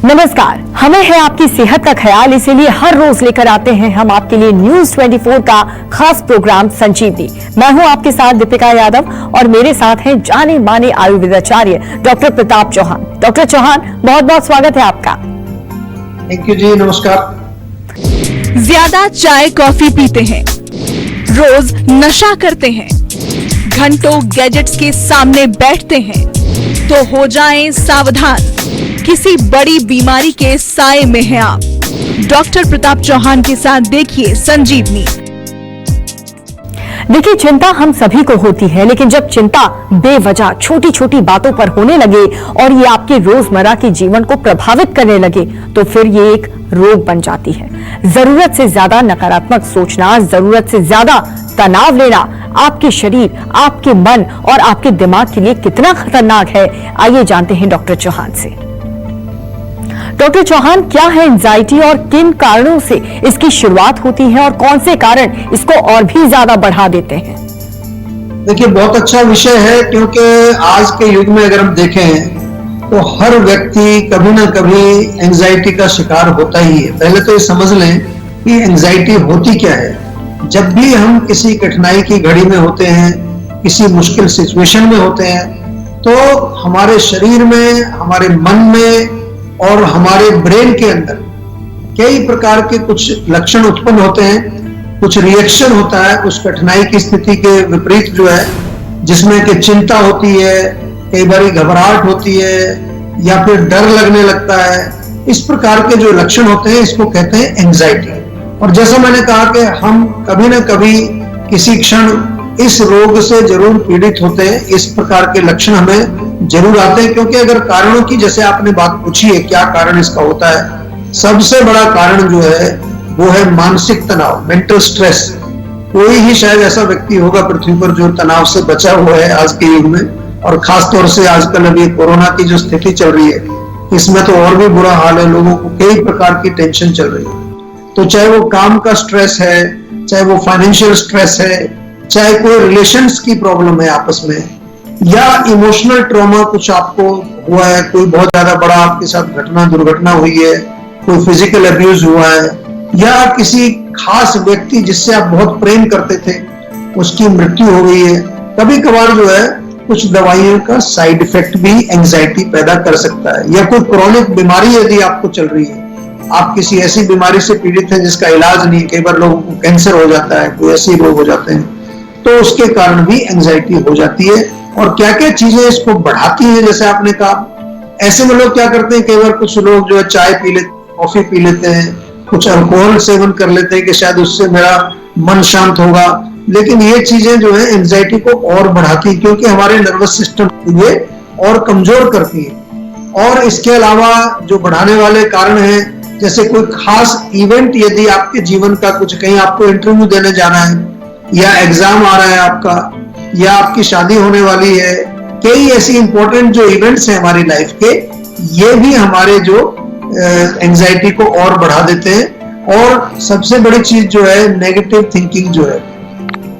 नमस्कार, हमें है आपकी सेहत का ख्याल, इसीलिए हर रोज लेकर आते हैं हम आपके लिए न्यूज 24 का खास प्रोग्राम संजीवनी। मैं हूं आपके साथ दीपिका यादव और मेरे साथ हैं जाने माने आयुर्वेदाचार्य डॉक्टर प्रताप चौहान। डॉक्टर चौहान, बहुत बहुत स्वागत है आपका। थैंक यू जी, नमस्कार। ज्यादा चाय कॉफी पीते हैं, रोज नशा करते हैं, घंटों गैजेट्स के सामने बैठते हैं, तो हो जाएं सावधान, किसी बड़ी बीमारी के साए में हैं आप। डॉक्टर प्रताप चौहान के साथ देखिए संजीवनी। देखिए, चिंता हम सभी को होती है, लेकिन जब चिंता बेवजह छोटी छोटी बातों पर होने लगे और ये आपके रोजमर्रा के जीवन को प्रभावित करने लगे तो फिर ये एक रोग बन जाती है। जरूरत से ज्यादा नकारात्मक सोचना, जरूरत से ज्यादा तनाव लेना आपके शरीर, आपके मन और आपके दिमाग के लिए कितना खतरनाक है, आइए जानते हैं डॉक्टर चौहान से। डॉक्टर चौहान, क्या है एंजाइटी और किन कारणों से इसकी शुरुआत होती है और कौन से कारण इसको और भी ज्यादा बढ़ा देते हैं? देखिए, बहुत अच्छा विषय है, क्योंकि आज के युग में अगर हम देखें तो हर व्यक्ति कभी ना कभी एंजाइटी का शिकार होता ही है। पहले तो ये समझ लें कि एंजाइटी होती क्या है। जब भी हम किसी कठिनाई की घड़ी में होते हैं, किसी मुश्किल सिचुएशन में होते हैं, तो हमारे शरीर में, हमारे मन में और हमारे ब्रेन के अंदर कई प्रकार के कुछ लक्षण उत्पन्न होते हैं, कुछ रिएक्शन होता है उस कठिनाई की स्थिति के विपरीत जो है, जिसमें कि चिंता होती है, कई बार घबराहट होती है या फिर डर लगने लगता है। इस प्रकार के जो लक्षण होते हैं इसको कहते हैं एंजाइटी। और जैसा मैंने कहा कि हम कभी ना कभी किसी क्षण इस रोग से जरूर पीड़ित होते हैं, इस प्रकार के लक्षण हमें जरूर आते हैं। क्योंकि अगर कारणों की, जैसे आपने बात पूछी है क्या कारण इसका होता है, सबसे बड़ा कारण जो है वो है मानसिक तनाव, मेंटल स्ट्रेस। कोई ही शायद ऐसा व्यक्ति होगा पृथ्वी पर जो तनाव से बचा हुआ है आज के युग में, और खासतौर से आजकल अभी कोरोना की जो स्थिति चल रही है, इसमें तो और भी बुरा हाल है, लोगों को कई प्रकार की टेंशन चल रही है। तो चाहे वो काम का स्ट्रेस है, चाहे वो फाइनेंशियल स्ट्रेस है, चाहे कोई रिलेशंस की प्रॉब्लम है आपस में, या इमोशनल ट्रॉमा कुछ आपको हुआ है, कोई बहुत ज्यादा बड़ा आपके साथ दुर्घटना हुई है, कोई फिजिकल अब्यूज हुआ है, या किसी खास व्यक्ति जिससे आप बहुत प्रेम करते थे उसकी मृत्यु हो गई है। कभी कभार जो है कुछ दवाइयों का साइड इफेक्ट भी एंजाइटी पैदा कर सकता है, या कोई क्रॉनिक बीमारी यदि आपको चल रही है, आप किसी ऐसी बीमारी से पीड़ित हैं जिसका इलाज नहीं है, कई बार लोगों को कैंसर हो जाता है, कोई ऐसे रोग हो जाते हैं, तो उसके कारण भी एंजाइटी हो जाती है। और क्या क्या चीजें इसको बढ़ाती हैं, जैसे आपने कहा, ऐसे में लोग क्या करते हैं, कई बार कुछ लोग जो है चाय पी लेते, कॉफी पी लेते हैं, कुछ अल्कोहल सेवन कर लेते हैं कि शायद उससे मेरा मन शांत होगा, लेकिन ये चीजें जो है एंजाइटी को और बढ़ाती है, क्योंकि हमारे नर्वस सिस्टम को ये और कमजोर करती है। और इसके अलावा जो बढ़ाने वाले कारण हैं, जैसे कोई खास इवेंट, यदि आपके जीवन का कुछ, कहीं आपको इंटरव्यू देने जाना है, या एग्जाम आ रहा है आपका, या आपकी शादी होने वाली है, कई ऐसी इंपॉर्टेंट जो इवेंट्स हैं हमारी लाइफ के, ये भी हमारे जो एंजाइटी को और बढ़ा देते हैं। और सबसे बड़ी चीज जो है नेगेटिव थिंकिंग जो है,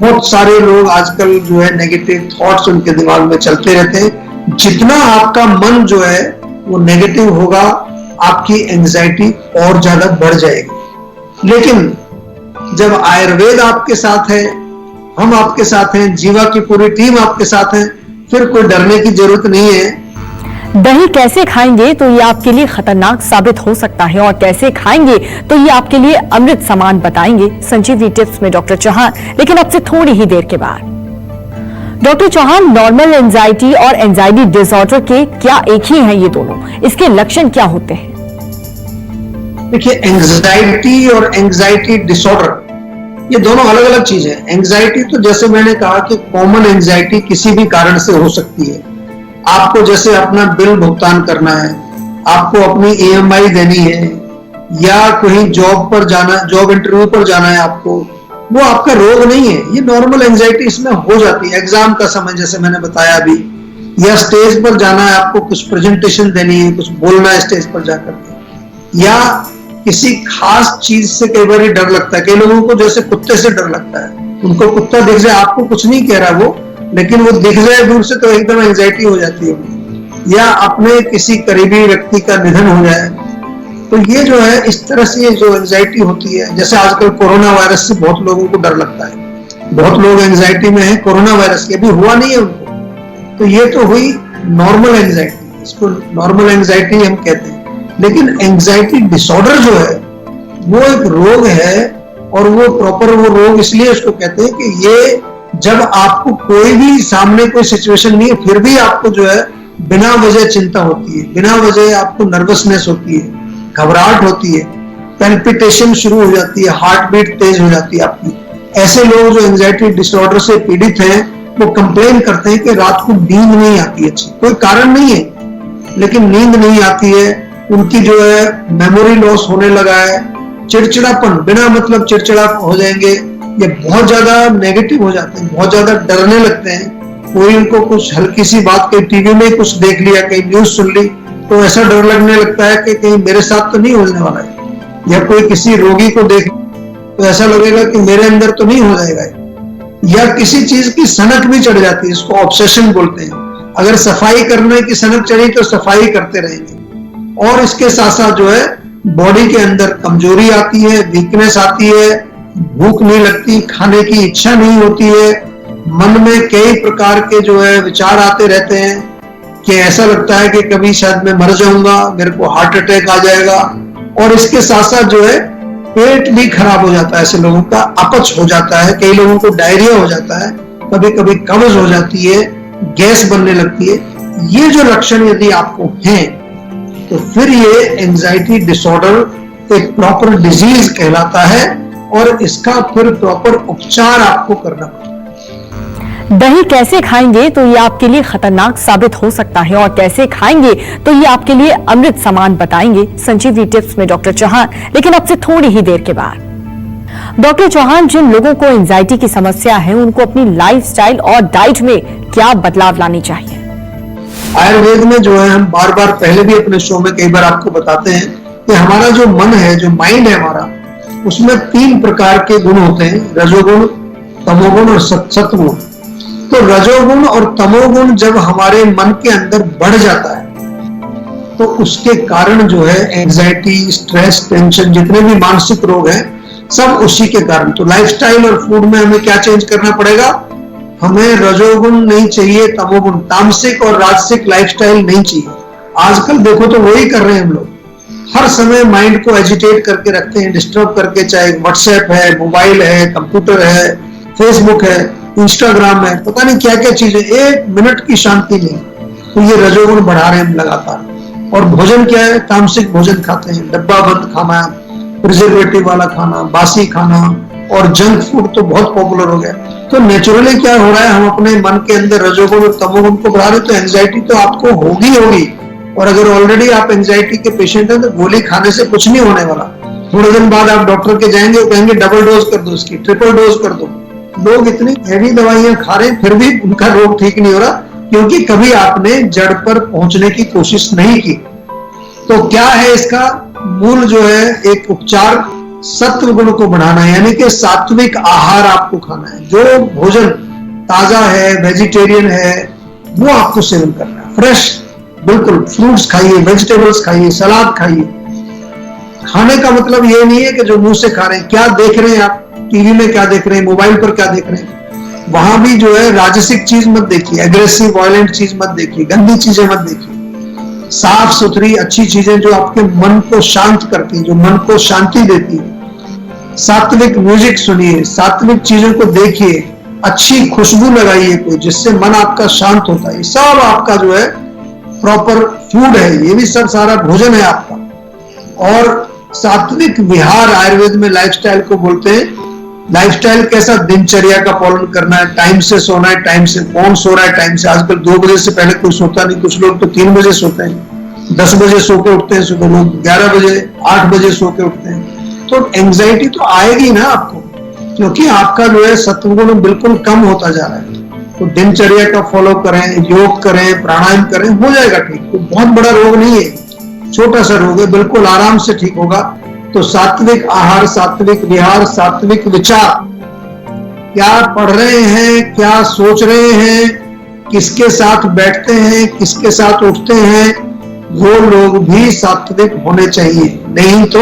बहुत सारे लोग आजकल जो है नेगेटिव थॉट्स उनके दिमाग में चलते रहते हैं। जितना आपका मन जो है वो नेगेटिव होगा, आपकी एंजाइटी और ज्यादा बढ़ जाएगी। लेकिन जब आयुर्वेद आपके साथ है, हम आपके साथ हैं, जीवा की पूरी टीम आपके साथ है, फिर कोई डरने की जरूरत नहीं है। दही कैसे खाएंगे तो ये आपके लिए खतरनाक साबित हो सकता है, और कैसे खाएंगे तो ये आपके लिए अमृत समान, बताएंगे संजीवनी टिप्स में डॉक्टर चौहान, लेकिन अब से थोड़ी ही देर के बाद। डॉक्टर चौहान, नॉर्मल एंजाइटी और एंजाइटी डिसऑर्डर के क्या एक ही हैं ये दोनों? इसके लक्षण क्या होते हैं? देखिए, एंजाइटी और एंजाइटी डिसऑर्डर ये दोनों अलग अलग चीजें हैं। एंजाइटी तो जैसे मैंने कहा कि कॉमन एंजाइटी किसी भी कारण से हो सकती है। आपको जैसे अपना बिल भुगतान करना है, आपको अपनी EMI देनी है, या कहीं जॉब पर जाना, जॉब इंटरव्यू पर जाना है आपको, वो आपका रोग नहीं है, ये नॉर्मल एंजाइटी इसमें हो जाती है। एग्जाम का समय जैसे मैंने बताया अभी, या स्टेज पर जाना है, आपको कुछ प्रेजेंटेशन देनी है, कुछ बोलना है स्टेज पर जाकर के, या किसी खास चीज से कई बार डर लगता है। कई लोगों को जैसे कुत्ते से डर लगता है, उनको कुत्ता दिख जाए, आपको कुछ नहीं कह रहा वो, लेकिन वो दिख जाए दूर से तो एकदम एंजाइटी हो जाती है। या अपने किसी करीबी व्यक्ति का निधन हो जाए, तो ये जो है इस तरह से जो एंजाइटी होती है, जैसे आजकल कोरोना वायरस से बहुत लोगों को डर लगता है, बहुत लोग एंजाइटी में हैं कोरोना वायरस के, अभी हुआ नहीं है उनको, तो ये तो हुई नॉर्मल एंजाइटी, इसको नॉर्मल एंजाइटी हम कहते हैं। लेकिन एंजाइटी डिसऑर्डर जो है वो एक रोग है, और वो प्रॉपर वो रोग इसलिए उसको कहते हैं कि ये जब आपको कोई भी सामने कोई सिचुएशन नहीं है फिर भी आपको जो है बिना वजह चिंता होती है, बिना वजह आपको नर्वसनेस होती है, घबराहट होती है, पैल्पिटेशन शुरू हो जाती है, हार्ट बीट तेज हो जाती है आपकी। ऐसे लोग जो एंजाइटी डिसऑर्डर से पीड़ित हैं वो कंप्लेन करते हैं कि रात को नींद नहीं आती अच्छी, कोई कारण नहीं है लेकिन नींद नहीं आती है, उनकी जो है मेमोरी लॉस होने लगा है, चिड़चिड़ापन, बिना मतलब चिड़चिड़ा हो जाएंगे, ये बहुत ज्यादा नेगेटिव हो जाते हैं, बहुत ज्यादा डरने लगते हैं। कोई उनको कुछ हल्की सी बात, कहीं टीवी में कुछ देख लिया, कहीं न्यूज सुन ली, तो ऐसा डर लगने लगता है कि कहीं मेरे साथ तो नहीं होने वाला है, या कोई किसी रोगी को देख तो ऐसा लगेगा कि मेरे अंदर तो नहीं हो जाएगा, या किसी चीज की सनक भी चढ़ जाती है, इसको ऑब्सेशन बोलते हैं। अगर सफाई करने की सनक चढ़ी तो सफाई करते रहेंगे, और इसके साथ साथ जो है बॉडी के अंदर कमजोरी आती है, वीकनेस आती है, भूख नहीं लगती, खाने की इच्छा नहीं होती है, मन में कई प्रकार के जो है विचार आते रहते हैं कि ऐसा लगता है कि कभी शायद मैं मर जाऊंगा, मेरे को हार्ट अटैक आ जाएगा, और इसके साथ साथ जो है पेट भी खराब हो जाता है, ऐसे लोगों का अपच हो जाता है, कई लोगों को डायरिया हो जाता है, कभी कभी कब्ज हो जाती है, गैस बनने लगती है। ये जो लक्षण यदि आपको हैं तो फिर ये एंजाइटी डिसऑर्डर एक प्रॉपर डिजीज कहलाता है, और इसका फिर प्रॉपर उपचार आपको करना पड़ेगा। दही कैसे खाएंगे तो ये आपके लिए खतरनाक साबित हो सकता है, और कैसे खाएंगे तो ये आपके लिए अमृत समान बताएंगे संजीवनी टिप्स में डॉक्टर चौहान, लेकिन अब से थोड़ी ही देर के बाद। डॉक्टर चौहान, जिन लोगों को एंजाइटी की समस्या है उनको अपनी लाइफस्टाइल और डाइट में क्या बदलाव लानी चाहिए? आयुर्वेद में जो है हम बार बार पहले भी अपने शो में कई बार आपको बताते हैं कि हमारा जो मन है, जो माइंड है हमारा, उसमें 3 प्रकार के गुण होते हैं, रजोगुण, तमोगुण और सत्वगुण। तो रजोगुण और तमोगुण जब हमारे मन के अंदर बढ़ जाता है तो उसके कारण जो है एंजाइटी, स्ट्रेस, टेंशन, जितने भी मानसिक रोग हैं सब उसी के कारण। तो लाइफस्टाइल और फूड में हमें क्या चेंज करना पड़ेगा? हमें रजोगुण नहीं चाहिए, तमोगुण, तामसिक और राजसिक लाइफस्टाइल नहीं चाहिए। आजकल देखो तो वही कर रहे हैं हम लोग, हर समय माइंड को एजिटेट करके रखते हैं, डिस्टर्ब करके, चाहे व्हाट्सएप है, मोबाइल है, कंप्यूटर है, फेसबुक है, इंस्टाग्राम है, पता नहीं क्या क्या चीजें, 1 मिनट की शांति नहीं। तो ये रजोगुण बढ़ा रहे हैं लगातार। और भोजन क्या है? तामसिक भोजन खाते हैं, डब्बा बंद खाना, प्रिजर्वेटिव वाला खाना, बासी खाना, और जंक फूड तो बहुत पॉपुलर हो गया। तो नेचुरली क्या हो रहा है, हम अपने मन के अंदर रजोगुण और तमोगुण को बढ़ा रहे, तो एंजाइटी तो आपको होगी। और अगर ऑलरेडी आप एंजाइटी के पेशेंट हैं तो गोली खाने से कुछ नहीं होने वाला। थोड़े दिन बाद आप डॉक्टर के जाएंगे, वो कहेंगे डबल डोज कर दो, इसकी ट्रिपल डोज कर दो। लोग इतनी हैवी दवाइयां खा रहे हैं फिर भी उनका रोग ठीक नहीं हो रहा, क्योंकि कभी आपने जड़ पर पहुंचने की कोशिश नहीं की। तो क्या है इसका मूल जो है एक उपचार? सत्व गुण को बढ़ाना है, यानी कि सात्विक आहार आपको खाना है। जो भोजन ताजा है, वेजिटेरियन है, वो आपको सेवन करना है। फ्रेश, बिल्कुल फ्रूट्स खाइए, वेजिटेबल्स खाइए, सलाद खाइए। खाने का मतलब ये नहीं है कि जो मुंह से खा रहे हैं, क्या देख रहे हैं आप, टीवी में क्या देख रहे हैं, मोबाइल पर क्या देख रहे हैं, वहां भी जो है राजसिक चीज मत देखिए, एग्रेसिव वायलेंट चीज मत देखिए, गंदी चीजें मत देखिए। साफ सुथरी अच्छी चीजें जो आपके मन को शांत करती हैं, जो मन को शांति देती है। सात्विक म्यूजिक सुनिए, सात्विक चीजों को देखिए, अच्छी खुशबू लगाइए कोई, जिससे मन आपका शांत होता है। सब आपका जो है प्रॉपर फूड है, ये भी सब सारा भोजन है आपका। और सात्विक विहार आयुर्वेद में लाइफस्टाइल को बोलते हैं। लाइफस्टाइल कैसा? दिनचर्या का पालन करना है, टाइम से सोना है, टाइम से, कौन सो रहा है टाइम से? आजकल 2 बजे से पहले कोई सोता नहीं, कुछ लोग तो 3 बजे सोते हैं, 10 बजे सो के उठते हैं, सुबह लोग 11 बजे 8 बजे सो के उठते हैं। तो एंजाइटी तो आएगी ना आपको, क्योंकि आपका जो है सत्वगुण बिल्कुल कम होता जा रहा है। तो दिनचर्या का फॉलो करें, योग करें, प्राणायाम करें, हो जाएगा ठीक। तो बहुत बड़ा रोग नहीं है, छोटा सा रोग है, बिल्कुल आराम से ठीक होगा। तो सात्विक आहार, सात्विक विहार, सात्विक विचार, क्या पढ़ रहे हैं, क्या सोच रहे हैं, किसके साथ बैठते हैं, किसके साथ उठते हैं, वो लोग भी सात्विक होने चाहिए, नहीं तो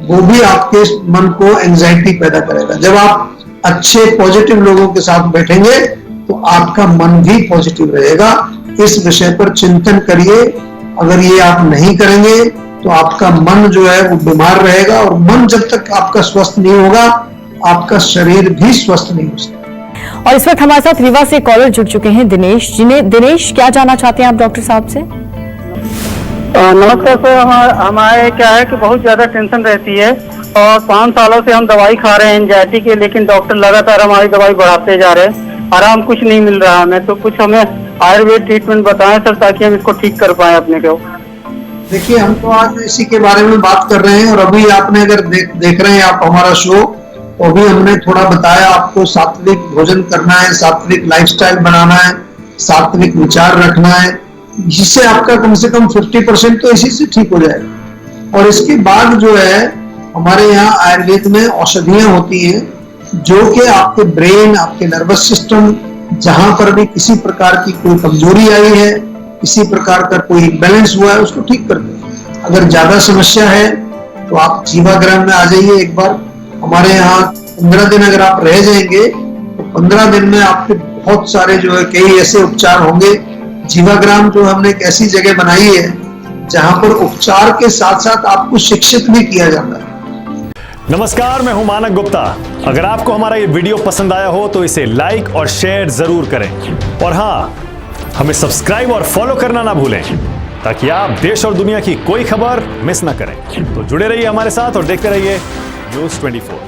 वो भी आपके मन को एंजाइटी पैदा करेगा। जब आप अच्छे पॉजिटिव लोगों के साथ बैठेंगे तो आपका मन भी पॉजिटिव रहेगा। इस विषय पर चिंतन करिए। अगर ये आप नहीं करेंगे तो आपका मन जो है वो बीमार रहेगा, और मन जब तक आपका स्वस्थ नहीं होगा आपका शरीर भी स्वस्थ नहीं हो सकता। और इस वक्त हमारे साथ रीवा से कॉलर जुड़ चुके हैं दिनेश। दिनेश, क्या जानना चाहते हैं आप डॉक्टर साहब से? नमस्कार सर। हमारे क्या है कि बहुत ज्यादा टेंशन रहती है और 5 सालों से हम दवाई खा रहे हैं एंजाइटी की, लेकिन डॉक्टर लगातार हमारी दवाई बढ़ाते जा रहे हैं, आराम कुछ नहीं मिल रहा हमें। तो कुछ हमें आयुर्वेद ट्रीटमेंट बताएं सर, ताकि हम इसको ठीक कर पाए अपने को। देखिए, हम तो आज इसी के बारे में बात कर रहे हैं, और अभी आपने अगर देख रहे हैं आप हमारा शो, तो अभी हमने थोड़ा बताया आपको सात्विक भोजन करना है, सात्विक लाइफस्टाइल बनाना है, सात्विक विचार रखना है, जिससे आपका कम से कम 50% तो इसी से ठीक हो जाएगा। और इसके बाद जो है हमारे यहाँ आयुर्वेद में औषधियां होती हैं जो कि आपके ब्रेन, आपके नर्वस सिस्टम, जहां पर भी किसी प्रकार की कोई कमजोरी आई है, किसी प्रकार का कोई बैलेंस हुआ है, उसको ठीक कर दे। अगर ज्यादा समस्या है तो आप जीवाग्राम में आ जाइए एक बार। हमारे यहाँ 15 दिन अगर आप रह जाएंगे तो 15 दिन में आपके बहुत सारे जो है कई ऐसे उपचार होंगे। जीवाग्राम जो हमने एक ऐसी जगह बनाई है जहां पर उपचार के साथ साथ आपको शिक्षित भी किया जाता है। नमस्कार, मैं हूं मानक गुप्ता। अगर आपको हमारा ये वीडियो पसंद आया हो तो इसे लाइक और शेयर जरूर करें, और हाँ, हमें सब्सक्राइब और फॉलो करना ना भूलें, ताकि आप देश और दुनिया की कोई खबर मिस ना करें। तो जुड़े रहिए हमारे साथ और देखते रहिए News 24।